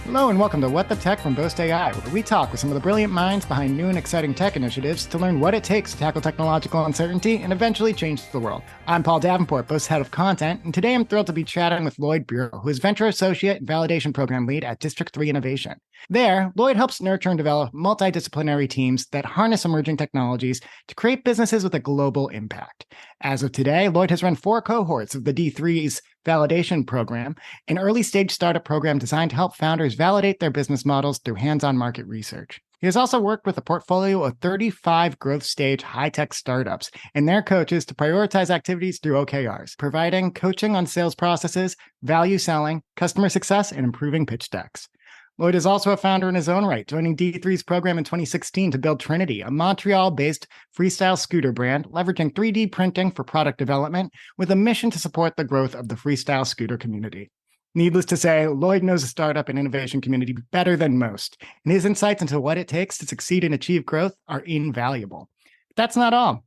Hello and welcome to What the Tech from Boast AI, where we talk with some of the brilliant minds behind new and exciting tech initiatives to learn what it takes to tackle technological uncertainty and eventually change the world. I'm Paul Davenport, Boast's head of content, and today I'm thrilled to be chatting with Lloyd Bureau, who is Venture Associate and Validation Program Lead at District 3 Innovation. There, Lloyd helps nurture and develop multidisciplinary teams that harness emerging technologies to create businesses with a global impact. As of today, Lloyd has run 4 cohorts of the D3's Validation Program, an early-stage startup program designed to help founders validate their business models through hands-on market research. He has also worked with a portfolio of 35 growth-stage high-tech startups and their coaches to prioritize activities through OKRs, providing coaching on sales processes, value selling, customer success, and improving pitch decks. Lloyd is also a founder in his own right, joining D3's program in 2016 to build TRYNYTY, a Montreal-based freestyle scooter brand, leveraging 3D printing for product development with a mission to support the growth of the freestyle scooter community. Needless to say, Lloyd knows the startup and innovation community better than most, and his insights into what it takes to succeed and achieve growth are invaluable. But that's not all.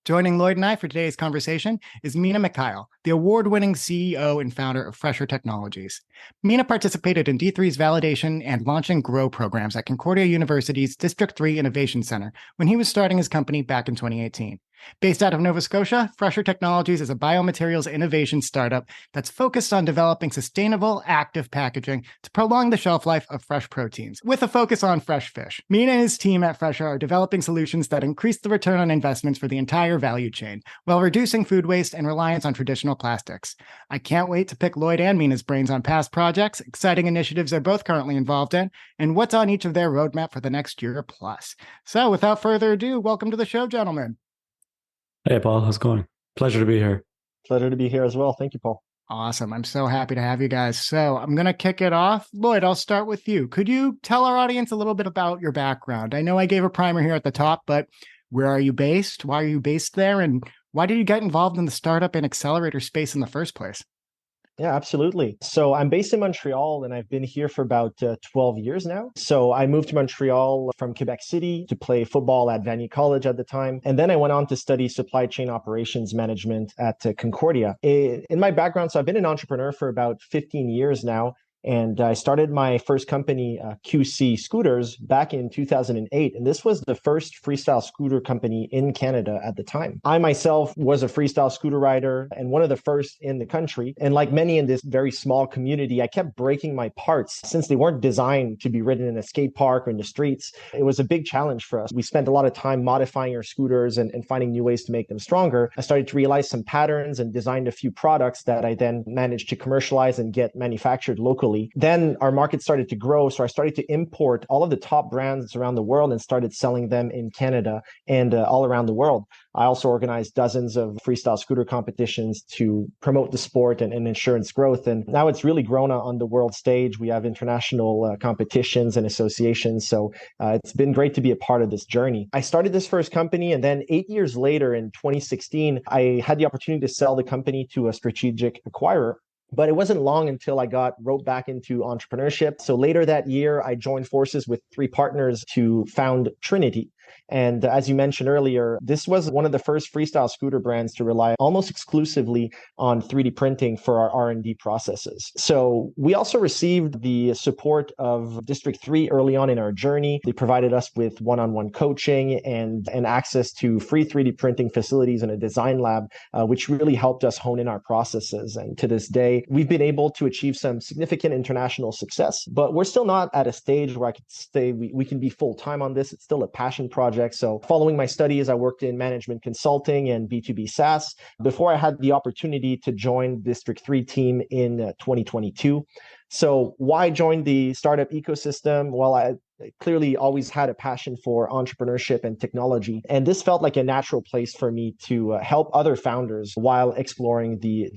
Joining Lloyd and I for today's conversation is Mina Mekhail, the award-winning CEO and founder of Fresher Technologies. Mina participated in D3's validation and launching Grow programs at Concordia University's District 3 Innovation Center when he was starting his company back in 2018. Based out of Nova Scotia, Fresher Technologies is a biomaterials innovation startup that's focused on developing sustainable, active packaging to prolong the shelf life of fresh proteins, with a focus on fresh fish. Mina and his team at Fresher are developing solutions that increase the return on investments for the entire value chain, while reducing food waste and reliance on traditional plastics. I can't wait to pick Lloyd and Mina's brains on past projects, exciting initiatives they're both currently involved in, and what's on each of their roadmap for the next year plus. So without further ado, welcome to the show, gentlemen. Hey, Paul, how's it going? Pleasure to be here. Pleasure to be here as well. Thank you, Paul. Awesome. I'm so happy to have you guys. So I'm going to kick it off. Lloyd, I'll start with you. Could you tell our audience a little bit about your background? I know I gave a primer here at the top, but where are you based? Why are you based there? And why did you get involved in the startup and accelerator space in the first place? Yeah, absolutely. So I'm based in Montreal and I've been here for about 12 years now. So I moved to Montreal from Quebec City to play football at Vanier College at the time. And then I went on to study supply chain operations management at Concordia. In my background, so I've been an entrepreneur for about 15 years now. And I started my first company, QC Scooters, back in 2008. And this was the first freestyle scooter company in Canada at the time. I myself was a freestyle scooter rider and one of the first in the country. And like many in this very small community, I kept breaking my parts since they weren't designed to be ridden in a skate park or in the streets. It was a big challenge for us. We spent a lot of time modifying our scooters and finding new ways to make them stronger. I started to realize some patterns and designed a few products that I then managed to commercialize and get manufactured locally. Then our market started to grow. So I started to import all of the top brands around the world and started selling them in Canada and all around the world. I also organized dozens of freestyle scooter competitions to promote the sport and ensure its growth. And now it's really grown on the world stage. We have international competitions and associations. So it's been great to be a part of this journey. I started this first company, and then 8 years later in 2016, I had the opportunity to sell the company to a strategic acquirer. But it wasn't long until I got roped back into entrepreneurship. So later that year, I joined forces with 3 partners to found TRYNYTY. And as you mentioned earlier, this was one of the first freestyle scooter brands to rely almost exclusively on 3D printing for our R&D processes. So we also received the support of District 3 early on in our journey. They provided us with one-on-one coaching and access to free 3D printing facilities and a design lab, which really helped us hone in our processes. And to this day, we've been able to achieve some significant international success, but we're still not at a stage where I could say we can be full-time on this. It's still a passion project. So following my studies, I worked in management consulting and B2B SaaS before I had the opportunity to join District 3 team in 2022. So why join the startup ecosystem? Well, I clearly always had a passion for entrepreneurship and technology. And this felt like a natural place for me to help other founders while exploring the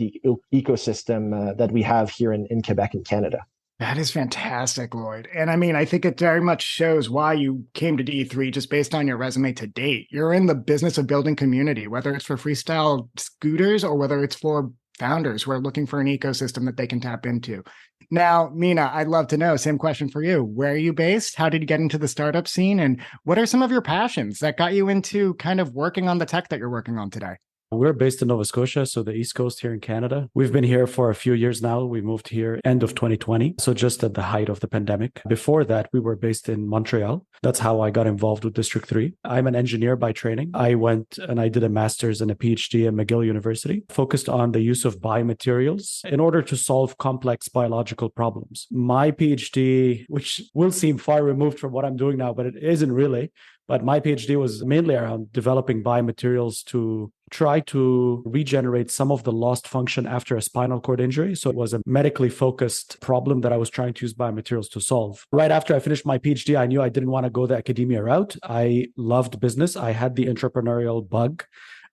ecosystem that we have here in Quebec and Canada. That is fantastic, Lloyd. And I mean, I think it very much shows why you came to D3 just based on your resume to date. You're in the business of building community, whether it's for freestyle scooters or whether it's for founders who are looking for an ecosystem that they can tap into. Now, Mina, I'd love to know, same question for you. Where are you based? How did you get into the startup scene? And what are some of your passions that got you into kind of working on the tech that you're working on today? We're based in Nova Scotia, so the East Coast here in Canada. We've been here for a few years now. We moved here end of 2020, so just at the height of the pandemic. Before that, we were based in Montreal. That's how I got involved with District 3. I'm an engineer by training. I went and I did a master's and a PhD at McGill University, focused on the use of biomaterials in order to solve complex biological problems. My PhD, which will seem far removed from what I'm doing now, but it isn't really. But my PhD was mainly around developing biomaterials to try to regenerate some of the lost function after a spinal cord injury. So it was a medically focused problem that I was trying to use biomaterials to solve. Right after I finished my PhD, I knew I didn't want to go the academia route. I loved business. I had the entrepreneurial bug.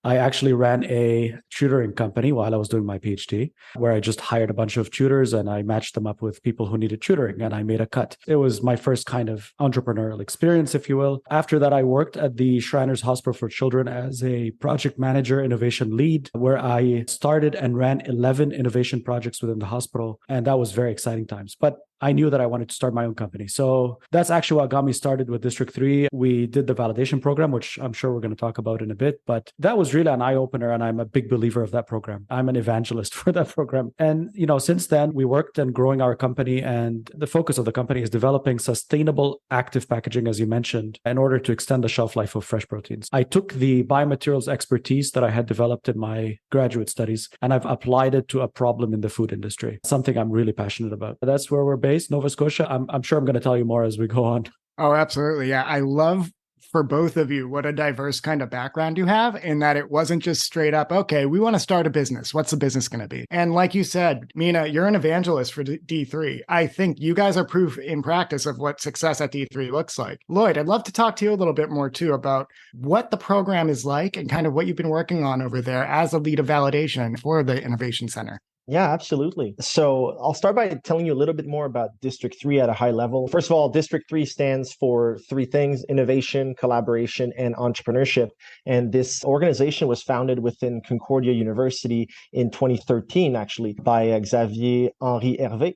I actually ran a tutoring company while I was doing my PhD, where I just hired a bunch of tutors and I matched them up with people who needed tutoring, and I made a cut. It was my first kind of entrepreneurial experience, if you will. After that, I worked at the Shriners Hospital for Children as a project manager, innovation lead, where I started and ran 11 innovation projects within the hospital. And that was very exciting times. But I knew that I wanted to start my own company. So that's actually what got me started with District 3. We did the validation program, which I'm sure we're going to talk about in a bit, but that was really an eye-opener, and I'm a big believer of that program. I'm an evangelist for that program. And, since then we worked on growing our company, and the focus of the company is developing sustainable active packaging, as you mentioned, in order to extend the shelf life of fresh proteins. I took the biomaterials expertise that I had developed in my graduate studies, and I've applied it to a problem in the food industry, something I'm really passionate about. That's where we're based, Nova Scotia. I'm sure I'm going to tell you more as we go on. Oh, absolutely. Yeah. I love for both of you what a diverse kind of background you have, in that it wasn't just straight up, okay, we want to start a business. What's the business going to be? And like you said, Mina, you're an evangelist for D3. I think you guys are proof in practice of what success at D3 looks like. Lloyd, I'd love to talk to you a little bit more too about what the program is like and kind of what you've been working on over there as a lead of validation for the Innovation Center. Yeah, absolutely. So I'll start by telling you a little bit more about District 3 at a high level. First of all, District 3 stands for three things: innovation, collaboration, and entrepreneurship. And this organization was founded within Concordia University in 2013, actually, by Xavier Henri Hervé,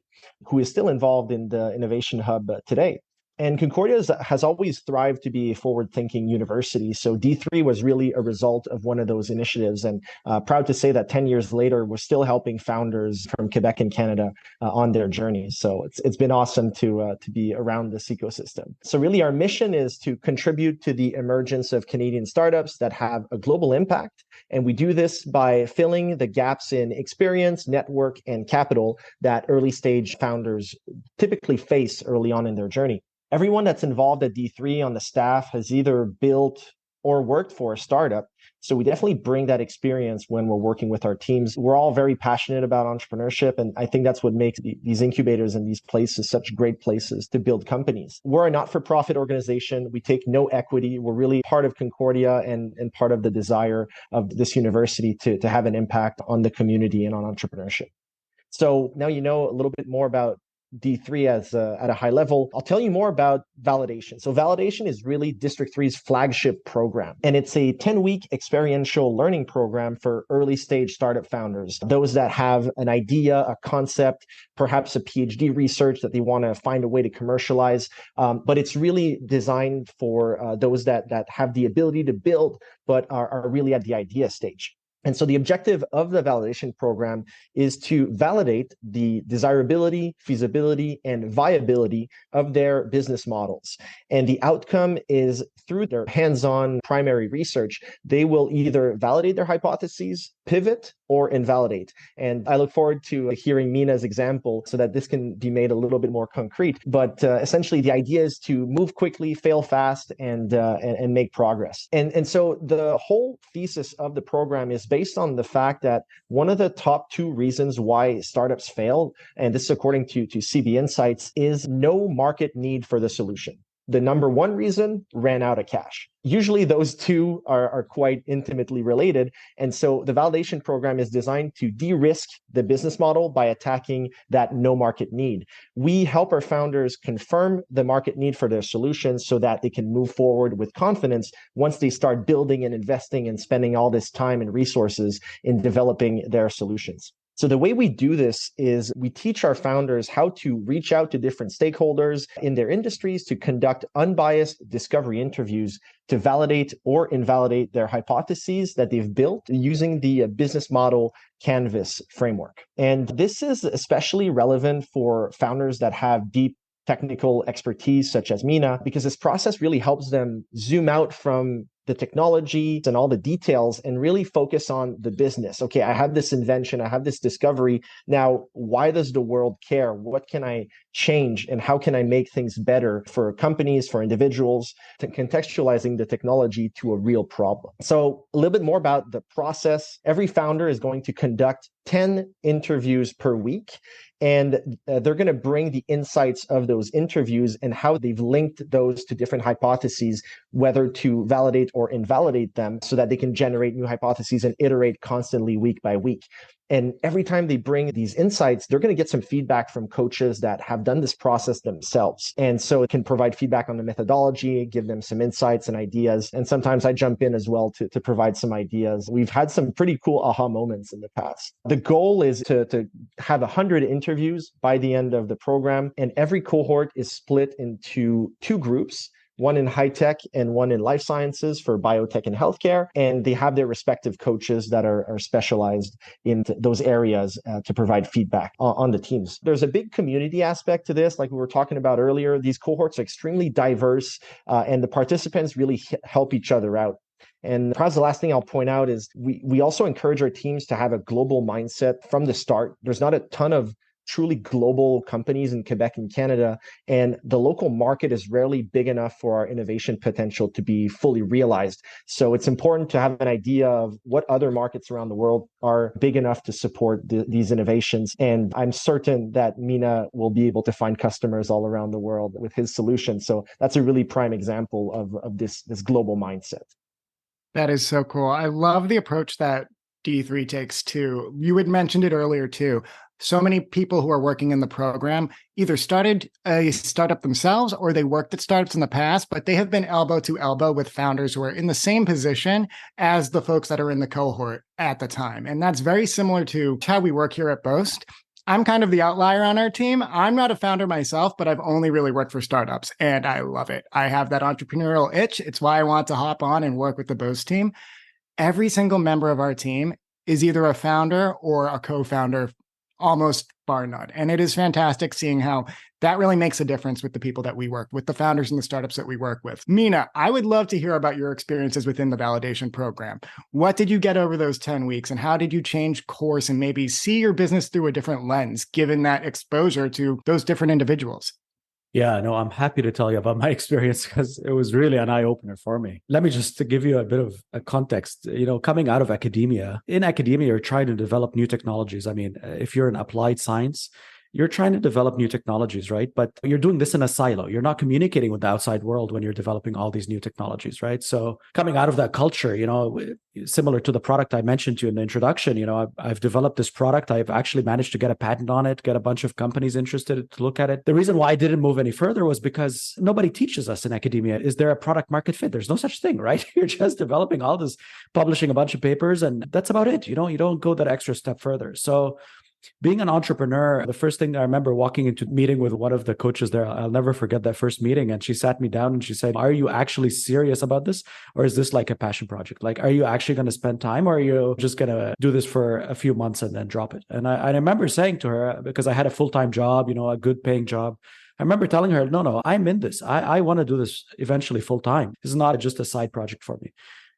who is still involved in the Innovation Hub today. And Concordia has always thrived to be a forward-thinking university. So D3 was really a result of one of those initiatives. And proud to say that 10 years later, we're still helping founders from Quebec and Canada on their journey. So it's been awesome to be around this ecosystem. So really, our mission is to contribute to the emergence of Canadian startups that have a global impact. And we do this by filling the gaps in experience, network, and capital that early-stage founders typically face early on in their journey. Everyone that's involved at D3 on the staff has either built or worked for a startup. So we definitely bring that experience when we're working with our teams. We're all very passionate about entrepreneurship, and I think that's what makes these incubators and these places such great places to build companies. We're a not-for-profit organization. We take no equity. We're really part of Concordia and part of the desire of this university to have an impact on the community and on entrepreneurship. So now you know a little bit more about D3 at a high level. I'll tell you more about validation. So validation is really District 3's flagship program, and it's a 10-week experiential learning program for early stage startup founders, those that have an idea, a concept, perhaps a PhD research that they want to find a way to commercialize. But it's really designed for those that have the ability to build, but are really at the idea stage. And so the objective of the validation program is to validate the desirability, feasibility, and viability of their business models. And the outcome is, through their hands-on primary research, they will either validate their hypotheses, pivot, or invalidate. And I look forward to hearing Mina's example so that this can be made a little bit more concrete. But essentially, the idea is to move quickly, fail fast, and make progress. And so the whole thesis of the program is based on the fact that one of the top two reasons why startups fail, and this is according to CB Insights, is no market need for the solution. The number one reason: ran out of cash. Usually those two are quite intimately related. And so the validation program is designed to de-risk the business model by attacking that no market need. We help our founders confirm the market need for their solutions so that they can move forward with confidence once they start building and investing and spending all this time and resources in developing their solutions. So the way we do this is we teach our founders how to reach out to different stakeholders in their industries to conduct unbiased discovery interviews to validate or invalidate their hypotheses that they've built using the business model Canvas framework. And this is especially relevant for founders that have deep technical expertise such as Mina, because this process really helps them zoom out from the technology and all the details and really focus on the business. Okay, I have this invention, I have this discovery. Now, why does the world care? What can I change and how can I make things better for companies, for individuals, to contextualizing the technology to a real problem? So a little bit more about the process. Every founder is going to conduct 10 interviews per week. And they're going to bring the insights of those interviews and how they've linked those to different hypotheses, whether to validate or invalidate them so that they can generate new hypotheses and iterate constantly week by week. And every time they bring these insights, they're going to get some feedback from coaches that have done this process themselves. And so it can provide feedback on the methodology, give them some insights and ideas. And sometimes I jump in as well to provide some ideas. We've had some pretty cool aha moments in the past. The goal is to have 100 interviews by the end of the program. And every cohort is split into 2 groups, one in high tech and one in life sciences for biotech and healthcare. And they have their respective coaches that are specialized in those areas to provide feedback on the teams. There's a big community aspect to this. Like we were talking about earlier, these cohorts are extremely diverse and the participants really help each other out. And perhaps the last thing I'll point out is we also encourage our teams to have a global mindset from the start. There's not a ton of truly global companies in Quebec and Canada, and the local market is rarely big enough for our innovation potential to be fully realized. So it's important to have an idea of what other markets around the world are big enough to support these innovations. And I'm certain that Mina will be able to find customers all around the world with his solution. So that's a really prime example of this global mindset. That is so cool. I love the approach that D3 takes too. You had mentioned it earlier too. So many people who are working in the program either started a startup themselves or they worked at startups in the past, but they have been elbow to elbow with founders who are in the same position as the folks that are in the cohort at the time. And that's very similar to how we work here at Boast. I'm kind of the outlier on our team. I'm not a founder myself, but I've only really worked for startups and I love it. I have that entrepreneurial itch. It's why I want to hop on and work with the Boast team. Every single member of our team is either a founder or a co-founder, almost bar none. And it is fantastic seeing how that really makes a difference with the people that we work with, the founders and the startups that we work with. Mina, I would love to hear about your experiences within the validation program. What did you get over those 10 weeks and how did you change course and maybe see your business through a different lens, given that exposure to those different individuals? Yeah, no, I'm happy to tell you about my experience because it was really an eye-opener for me. Let me just to give you a bit of a context. Coming out of academia, in academia, you're trying to develop new technologies. I mean, if you're in applied science, you're trying to develop new technologies, right? But you're doing this in a silo. You're not communicating with the outside world when you're developing all these new technologies, right? So coming out of that culture, similar to the product I mentioned to you in the introduction, I've developed this product. I've actually managed to get a patent on it, get a bunch of companies interested to look at it. The reason why I didn't move any further was because nobody teaches us in academia, is there a product market fit? There's no such thing, right? You're just developing all this, publishing a bunch of papers, and that's about it. You don't go that extra step further. So being an entrepreneur, the first thing I remember walking into a meeting with one of the coaches there, I'll never forget that first meeting. And she sat me down and she said, are you actually serious about this? Or is this like a passion project? Like, are you actually going to spend time or are you just going to do this for a few months and then drop it? And I remember saying to her, because I had a full-time job, a good paying job, I remember telling her, no, I'm in this. I want to do this eventually full-time. This is not just a side project for me.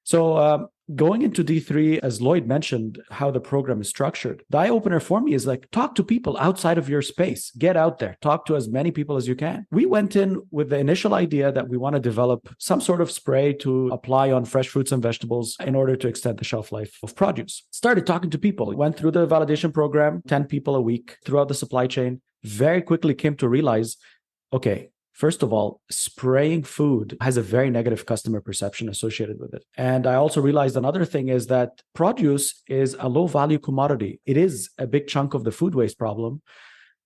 So going into D3, as Lloyd mentioned, how the program is structured, the eye-opener for me is like, talk to people outside of your space. Get out there. Talk to as many people as you can. We went in with the initial idea that we want to develop some sort of spray to apply on fresh fruits and vegetables in order to extend the shelf life of produce. Started talking to people. Went through the validation program, 10 people a week throughout the supply chain. Very quickly came to realize, okay, first of all, spraying food has a very negative customer perception associated with it. And I also realized another thing is that produce is a low-value commodity. It is a big chunk of the food waste problem,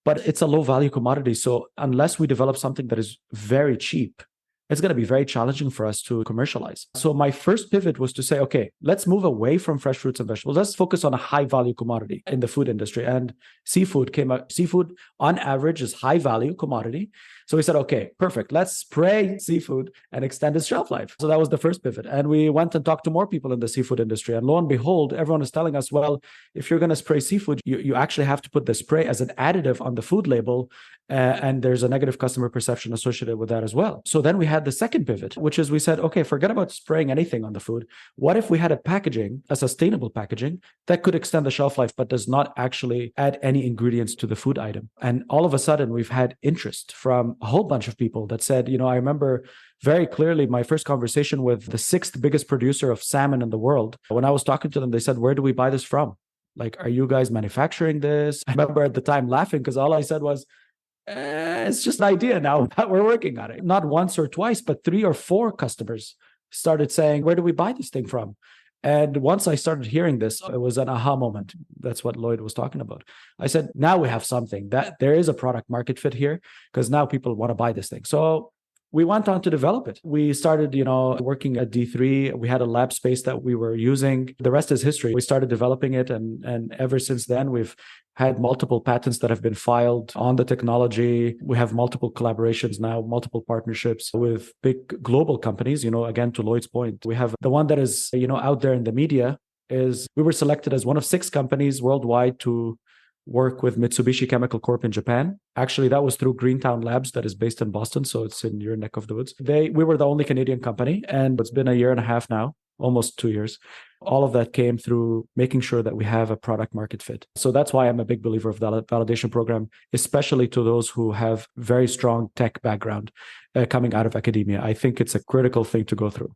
but it's a low-value commodity. So unless we develop something that is very cheap, it's going to be very challenging for us to commercialize. So my first pivot was to say, okay, let's move away from fresh fruits and vegetables. Let's focus on a high value commodity in the food industry. And seafood came out. Seafood on average is high value commodity. So we said, okay, perfect. Let's spray seafood and extend its shelf life. So that was the first pivot. And we went and talked to more people in the seafood industry. And lo and behold, everyone is telling us, well, if you're going to spray seafood, you actually have to put the spray as an additive on the food label. And there's a negative customer perception associated with that as well. So then we had the second pivot, which is we said, okay, forget about spraying anything on the food. What if we had a sustainable packaging that could extend the shelf life, but does not actually add any ingredients to the food item? And all of a sudden, we've had interest from a whole bunch of people that said, I remember very clearly my first conversation with the sixth biggest producer of salmon in the world. When I was talking to them, they said, where do we buy this from? Like, are you guys manufacturing this? I remember at the time laughing because all I said was, it's just an idea now that we're working on it. Not once or twice, but 3 or 4 customers started saying, where do we buy this thing from? And once I started hearing this, it was an aha moment. That's what Lloyd was talking about. I said, now we have something that there is a product market fit here because now people want to buy this thing. So we went on to develop it. We started, working at D3. We had a lab space that we were using. The rest is history. We started developing it. And ever since then, we've had multiple patents that have been filed on the technology. We have multiple collaborations now, multiple partnerships with big global companies. Again, to Lloyd's point, we have the one that is, out there in the media is we were selected as one of 6 companies worldwide to work with Mitsubishi Chemical Corp in Japan. Actually, that was through Greentown Labs that is based in Boston. So it's in your neck of the woods. We were the only Canadian company, and it's been a year and a half now, almost 2 years. All of that came through making sure that we have a product market fit. So that's why I'm a big believer of the validation program, especially to those who have very strong tech background coming out of academia. I think it's a critical thing to go through.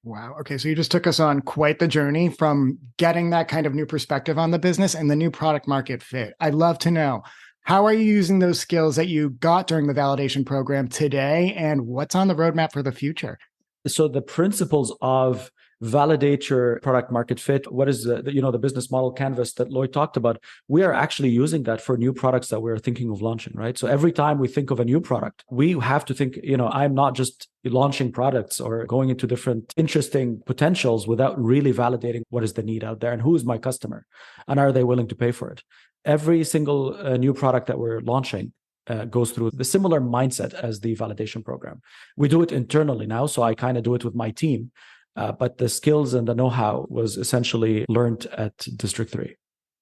Wow. Okay. So you just took us on quite the journey from getting that kind of new perspective on the business and the new product market fit. I'd love to know, how are you using those skills that you got during the validation program today, and what's on the roadmap for the future? So the principles of validate your product market fit, what is the business model canvas that Lloyd talked about, we are actually using that for new products that we're thinking of launching, right? So every time we think of a new product, we have to think, I'm not just launching products or going into different interesting potentials without really validating what is the need out there and who is my customer and are they willing to pay for it. Every single new product that we're launching goes through the similar mindset as the validation program. We do it internally now, so I kind of do it with my team. But the skills and the know-how was essentially learned at District 3.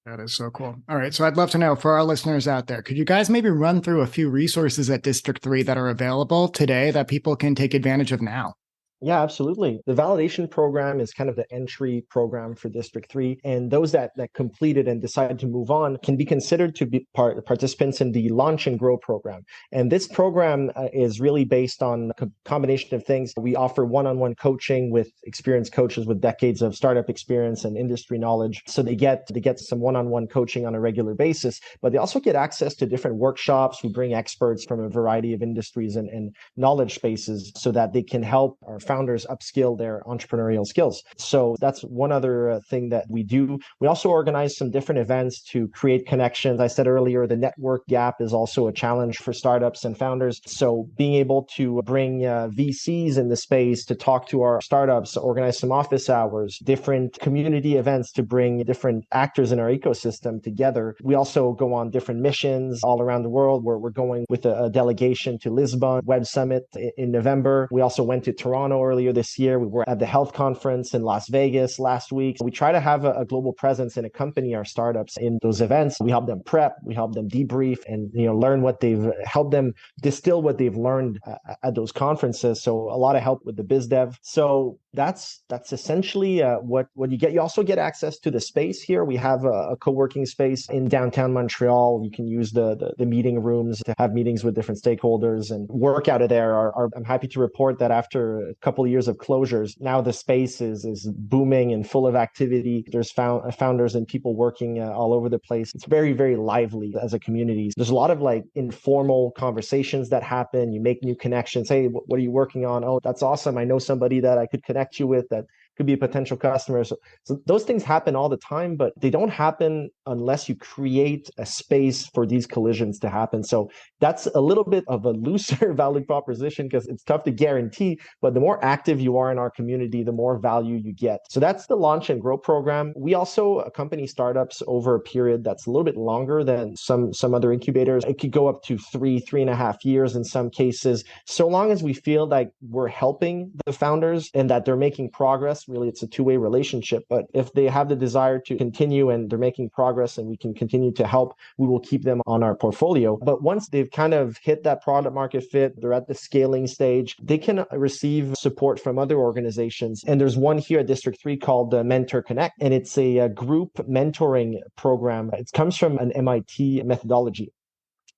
That is so cool. All right. So I'd love to know, for our listeners out there, could you guys maybe run through a few resources at District 3 that are available today that people can take advantage of now? Yeah, absolutely. The validation program is kind of the entry program for District 3. And those that completed and decided to move on can be considered to be participants in the Launch and Grow program. And this program is really based on a combination of things. We offer one-on-one coaching with experienced coaches with decades of startup experience and industry knowledge. So they get some one-on-one coaching on a regular basis, but they also get access to different workshops. We bring experts from a variety of industries and knowledge spaces so that they can help our founders upskill their entrepreneurial skills. So that's one other thing that we do. We also organize some different events to create connections. I said earlier, the network gap is also a challenge for startups and founders. So being able to bring VCs in the space to talk to our startups, organize some office hours, different community events to bring different actors in our ecosystem together. We also go on different missions all around the world, where we're going with a delegation to Lisbon Web Summit in November. We also went to Toronto earlier this year. We were at the health conference in Las Vegas last week. We try to have a global presence and accompany our startups in those events. We help them prep, we help them debrief, and learn what they've helped them distill what they've learned at those conferences. So a lot of help with the biz dev. So that's essentially what you get. You also get access to the space here. We have a co-working space in downtown Montreal. You can use the meeting rooms to have meetings with different stakeholders and work out of there. I'm happy to report that after a couple of years of closures, now the space is booming and full of activity. There's founders and people working all over the place. It's very, very lively as a community. There's a lot of informal conversations that happen. You make new connections. Hey, what are you working on? Oh, that's awesome. I know somebody that I could connect you with that could be a potential customer. So those things happen all the time, but they don't happen unless you create a space for these collisions to happen. So that's a little bit of a looser value proposition because it's tough to guarantee, but the more active you are in our community, the more value you get. So that's the Launch and Grow program. We also accompany startups over a period that's a little bit longer than some other incubators. It could go up to 3.5 years in some cases, so long as we feel like we're helping the founders and that they're making progress. Really, it's a two-way relationship. But if they have the desire to continue and they're making progress and we can continue to help, we will keep them on our portfolio. But once they've kind of hit that product market fit, they're at the scaling stage, they can receive support from other organizations. And there's one here at District 3 called Mentor Connect, and it's a group mentoring program. It comes from an MIT methodology.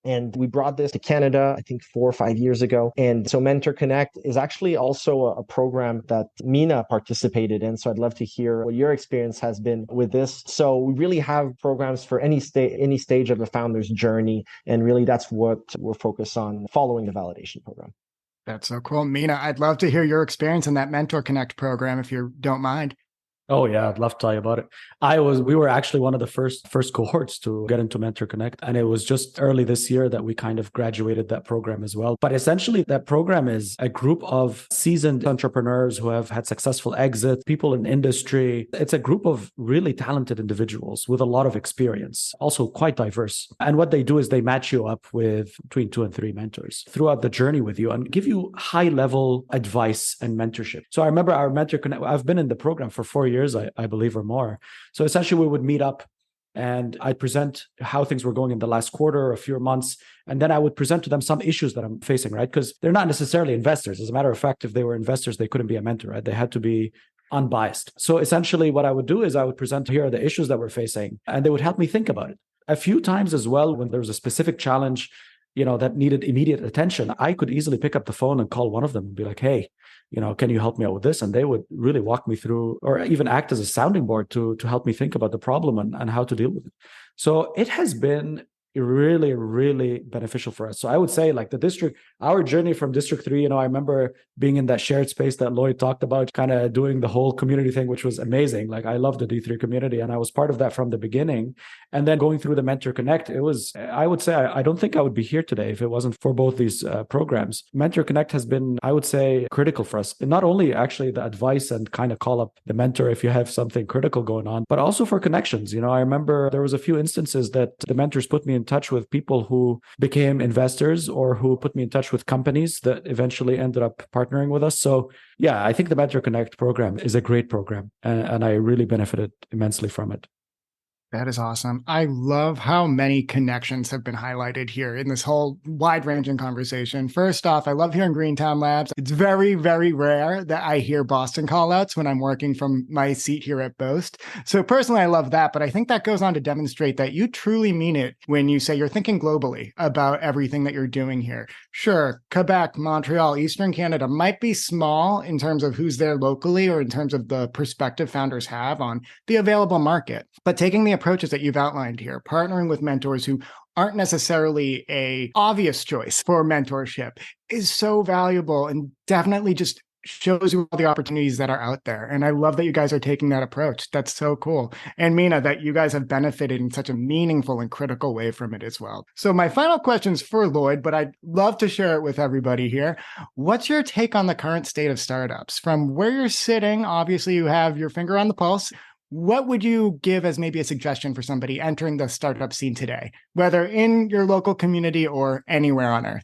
And we brought this to Canada, I think 4 or 5 years ago. And so Mentor Connect is actually also a program that Mina participated in. So I'd love to hear what your experience has been with this. So we really have programs for any stage of a founder's journey. And really that's what we're focused on following the validation program. That's so cool. Mina, I'd love to hear your experience in that Mentor Connect program, if you don't mind. Oh yeah, I'd love to tell you about it. We were actually one of the first cohorts to get into Mentor Connect. And it was just early this year that we kind of graduated that program as well. But essentially that program is a group of seasoned entrepreneurs who have had successful exits, people in industry. It's a group of really talented individuals with a lot of experience, also quite diverse. And what they do is they match you up with between 2 and 3 mentors throughout the journey with you and give you high level advice and mentorship. So I remember our Mentor Connect, I've been in the program for 4 years, I believe, or more. So essentially we would meet up and I'd present how things were going in the last quarter or a few months. And then I would present to them some issues that I'm facing, right? Because they're not necessarily investors. As a matter of fact, if they were investors, they couldn't be a mentor, right? They had to be unbiased. So essentially what I would do is I would present, here are the issues that we're facing, and they would help me think about it. A few times as well, when there was a specific challenge, that needed immediate attention, I could easily pick up the phone and call one of them and be like, hey, can you help me out with this? And they would really walk me through, or even act as a sounding board to help me think about the problem and how to deal with it. So it has been really, really beneficial for us. So I would say like our journey from District 3, I remember being in that shared space that Lloyd talked about, kind of doing the whole community thing, which was amazing. Like I love the D3 community and I was part of that from the beginning. And then going through the Mentor Connect, I would say, I don't think I would be here today if it wasn't for both these programs. Mentor Connect has been, I would say, critical for us. And not only actually the advice and kind of call up the mentor if you have something critical going on, but also for connections. I remember there was a few instances that the mentors put me in touch with people who became investors or who put me in touch with companies that eventually ended up partnering with us. So yeah, I think the Mentor Connect program is a great program and I really benefited immensely from it. That is awesome. I love how many connections have been highlighted here in this whole wide-ranging conversation. First off, I love hearing Greentown Labs. It's very, very rare that I hear Boston callouts when I'm working from my seat here at Boast. So personally, I love that, but I think that goes on to demonstrate that you truly mean it when you say you're thinking globally about everything that you're doing here. Sure, Quebec, Montreal, Eastern Canada might be small in terms of who's there locally or in terms of the perspective founders have on the available market, but taking the approaches that you've outlined here, partnering with mentors who aren't necessarily a obvious choice for mentorship, is so valuable and definitely just shows you all the opportunities that are out there. And I love that you guys are taking that approach. That's so cool. And Mina, that you guys have benefited in such a meaningful and critical way from it as well. So my final question's for Lloyd, but I'd love to share it with everybody here. What's your take on the current state of startups? From where you're sitting, obviously you have your finger on the pulse. What would you give as maybe a suggestion for somebody entering the startup scene today, whether in your local community or anywhere on earth?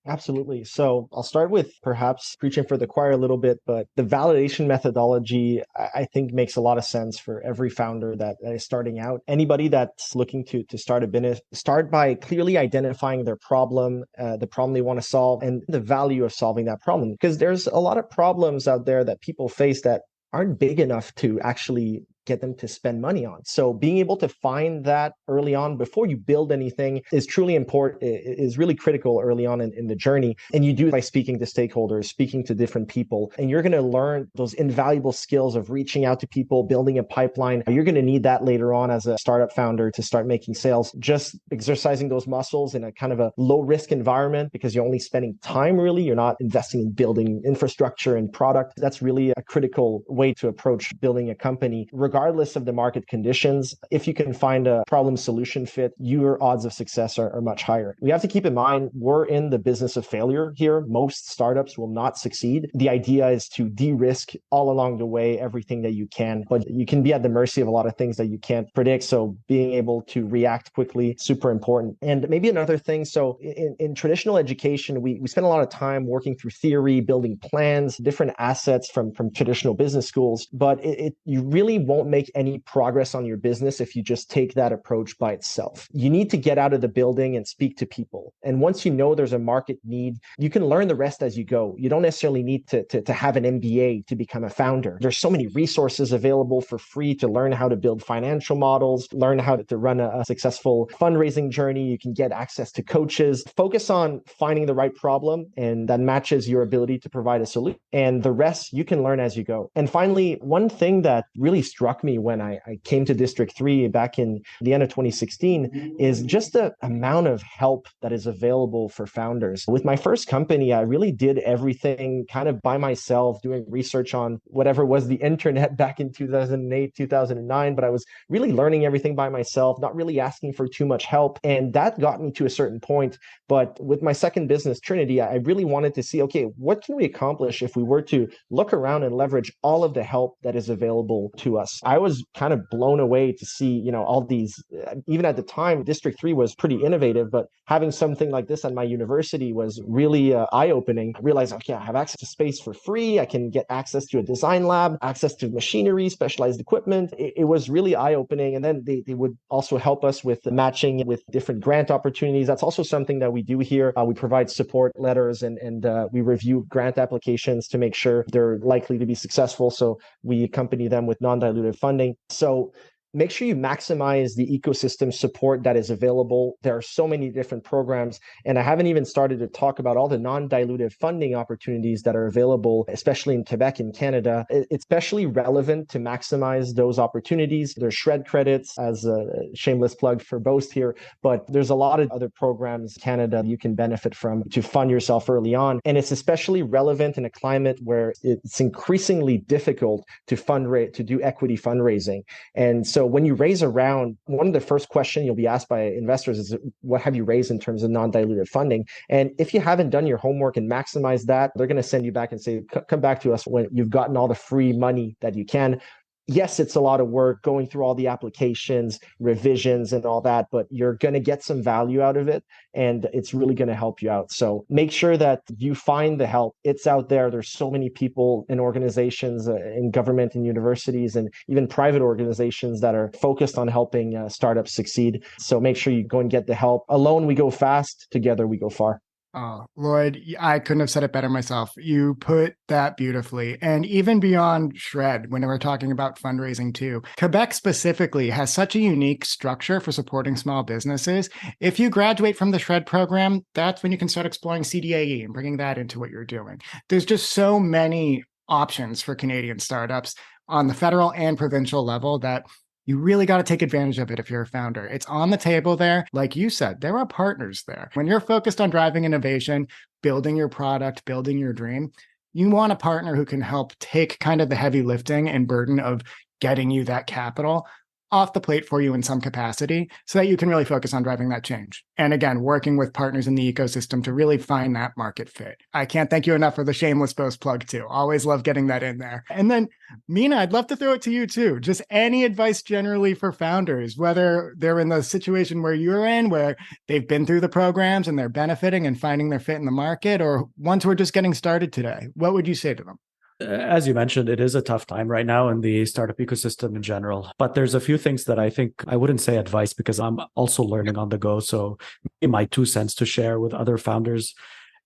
Absolutely. So I'll start with perhaps preaching for the choir a little bit, but the validation methodology, I think, makes a lot of sense for every founder that is starting out. Anybody that's looking to start a business, start by clearly identifying their problem, the problem they want to solve, and the value of solving that problem. Because there's a lot of problems out there that people face that aren't big enough to actually get them to spend money on. So being able to find that early on before you build anything is truly important, is really critical early on in the journey. And you do it by speaking to stakeholders, speaking to different people, and you're going to learn those invaluable skills of reaching out to people, building a pipeline. You're going to need that later on as a startup founder to start making sales. Just exercising those muscles in a kind of a low risk environment, because you're only spending time, really. You're not investing in building infrastructure and product. That's really a critical way to approach building a company, regardless of the market conditions. If you can find a problem solution fit, your odds of success are much higher. We have to keep in mind, we're in the business of failure here. Most startups will not succeed. The idea is to de-risk all along the way everything that you can, but you can be at the mercy of a lot of things that you can't predict. So being able to react quickly, super important. And maybe another thing, so in traditional education, we spend a lot of time working through theory, building plans, different assets from traditional business schools, but you really won't make any progress on your business if you just take that approach by itself. You need to get out of the building and speak to people. And once you know there's a market need, you can learn the rest as you go. You don't necessarily need to have an MBA to become a founder. There's so many resources available for free to learn how to build financial models, learn how to run a successful fundraising journey. You can get access to coaches. Focus on finding the right problem, and that matches your ability to provide a solution. And the rest you can learn as you go. And finally, one thing that really struck me when I came to District 3 back in the end of 2016 is just the amount of help that is available for founders. With my first company, I really did everything kind of by myself, doing research on whatever was the internet back in 2008, 2009, but I was really learning everything by myself, not really asking for too much help. And that got me to a certain point. But with my second business, TRYNYTY, I really wanted to see, okay, what can we accomplish if we were to look around and leverage all of the help that is available to us? I was kind of blown away to see, all these, even at the time, District 3 was pretty innovative, but having something like this at my university was really eye-opening. I realized, okay, I have access to space for free. I can get access to a design lab, access to machinery, specialized equipment. It was really eye-opening. And then they would also help us with the matching with different grant opportunities. That's also something that we do here. We provide support letters and we review grant applications to make sure they're likely to be successful. So we accompany them with non-dilutive funding. So make sure you maximize the ecosystem support that is available. There are so many different programs, and I haven't even started to talk about all the non-dilutive funding opportunities that are available, especially in Quebec and Canada. It's especially relevant to maximize those opportunities. There's shred credits, as a shameless plug for Boast here, but there's a lot of other programs in Canada you can benefit from to fund yourself early on. And it's especially relevant in a climate where it's increasingly difficult to do equity fundraising. And so when you raise a round, one of the first questions you'll be asked by investors is, what have you raised in terms of non-dilutive funding? And if you haven't done your homework and maximized that, they're going to send you back and say, come back to us when you've gotten all the free money that you can. Yes, it's a lot of work going through all the applications, revisions and all that, but you're going to get some value out of it, and it's really going to help you out. So make sure that you find the help. It's out there. There's so many people in organizations, in government and universities, and even private organizations that are focused on helping startups succeed. So make sure you go and get the help. Alone, we go fast. Together, we go far. Oh, Lloyd, I couldn't have said it better myself. You put that beautifully. And even beyond Shred, when we're talking about fundraising too, Quebec specifically has such a unique structure for supporting small businesses. If you graduate from the Shred program, that's when you can start exploring CDAE and bringing that into what you're doing. There's just so many options for Canadian startups on the federal and provincial level that you really got to take advantage of it if you're a founder. It's on the table there. Like you said, there are partners there. When you're focused on driving innovation, building your product, building your dream, you want a partner who can help take kind of the heavy lifting and burden of getting you that capital off the plate for you in some capacity so that you can really focus on driving that change. And again, working with partners in the ecosystem to really find that market fit. I can't thank you enough for the shameless Boast plug too. Always love getting that in there. And then Mina, I'd love to throw it to you too. Just any advice generally for founders, whether they're in the situation where you're in, where they've been through the programs and they're benefiting and finding their fit in the market, or ones who are just getting started today. What would you say to them? As you mentioned, it is a tough time right now in the startup ecosystem in general. But there's a few things that I think I wouldn't say advice because I'm also learning on the go. So my 2 cents to share with other founders.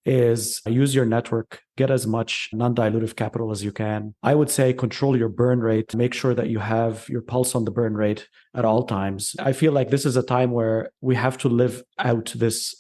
is use your network, get as much non-dilutive capital as you can. I would say control your burn rate, make sure that you have your pulse on the burn rate at all times. I feel like this is a time where we have to live out this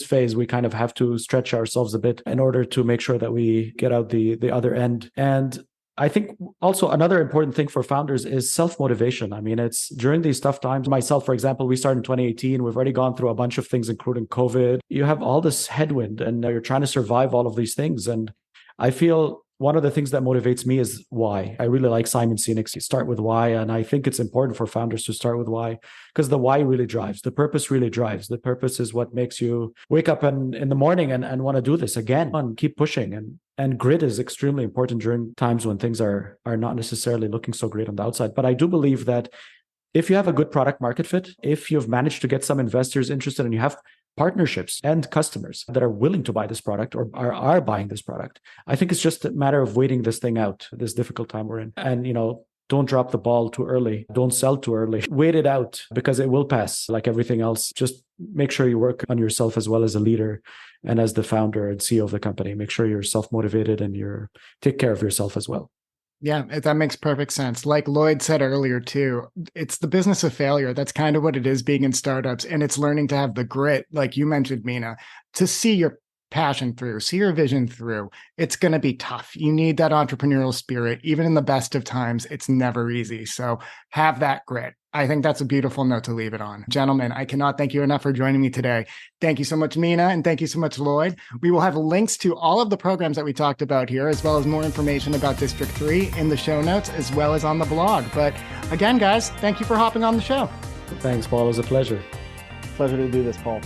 phase. We kind of have to stretch ourselves a bit in order to make sure that we get out the other end. And I think also another important thing for founders is self-motivation. I mean, it's during these tough times. Myself, for example, we started in 2018. We've already gone through a bunch of things, including COVID. You have all this headwind and you're trying to survive all of these things. And I feel one of the things that motivates me is why. I really like Simon Sinek's start with why. And I think it's important for founders to start with why, because the why really drives. The purpose really drives. The purpose is what makes you wake up in the morning and want to do this again and keep pushing. And grit is extremely important during times when things are not necessarily looking so great on the outside. But I do believe that if you have a good product market fit, if you've managed to get some investors interested and you have partnerships and customers that are willing to buy this product or are buying this product, I think it's just a matter of waiting this thing out, this difficult time we're in. And, don't drop the ball too early. Don't sell too early. Wait it out because it will pass like everything else. Just make sure you work on yourself as well as a leader and as the founder and CEO of the company. Make sure you're self-motivated and take care of yourself as well. Yeah, that makes perfect sense. Like Lloyd said earlier, too, it's the business of failure. That's kind of what it is being in startups. And it's learning to have the grit, like you mentioned, Mina, to see your passion through, see your vision through. It's going to be tough. You need that entrepreneurial spirit. Even in the best of times, it's never easy. So have that grit. I think that's a beautiful note to leave it on. Gentlemen, I cannot thank you enough for joining me today. Thank you so much, Mina, and thank you so much, Lloyd. We will have links to all of the programs that we talked about here, as well as more information about District 3 in the show notes, as well as on the blog. But again, guys, thank you for hopping on the show. Thanks, Paul. It was a pleasure. Pleasure to do this, Paul.